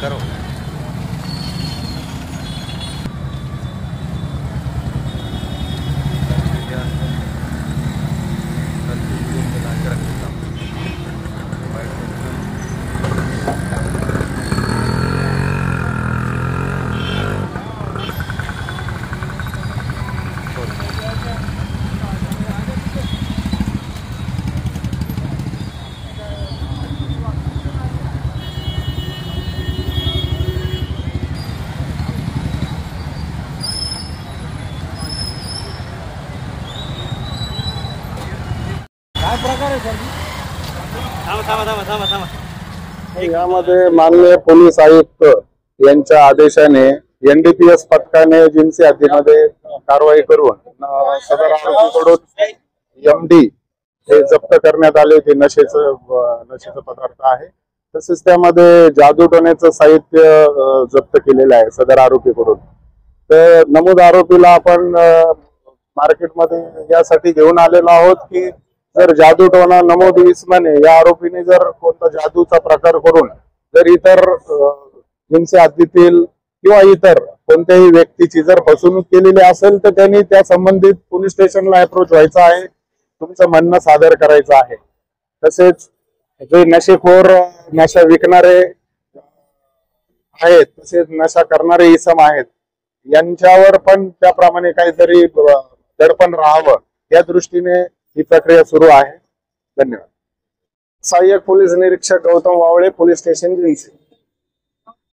करो। काय प्रकार आहे सर? थांबा। यामध्ये माननीय पोलीस आयुक्त यांच्या आदेशाने एनडीपीएस पथकाने जिन्सी हद्दीमध्ये कारवाई करून सदर आरोपीकडून एमडी हे जप्त करण्यात आले होते। नशेचा पदार्थ आहे। तसेच त्यामध्ये जादूटोण्याचं साहित्य जप्त केलेलं आहे सदर आरोपीकडून। तर नमूद आरोपीला आपण मार्केटमध्ये यासाठी घेऊन आलेलो आहोत की जर जादूटोणा नमूद इसमाने या आरोपीने जर कोणता जादूचा प्रकार करून जर इतर जिन्सी हद्दीतील किंवा इतर कोणत्याही व्यक्तीची जर फसवणूक केलेली असेल तर त्यांनी त्या संबंधित पोलीस स्टेशनला अप्रोच व्हायचं आहे, तुमचं म्हणणं सादर करायचं आहे। तसेच जे नशेखोर नशा विकणारे आहेत तसेच नशा करणारे इसम आहेत यांच्यावर पण त्याप्रमाणे काहीतरी दडपण राहावं या दृष्टीने ही प्रक्रिया सुरू आहे। धन्यवाद। सहाय्यक पोलीस निरीक्षक गौतम वावळे, पोलीस स्टेशन जिन्सी।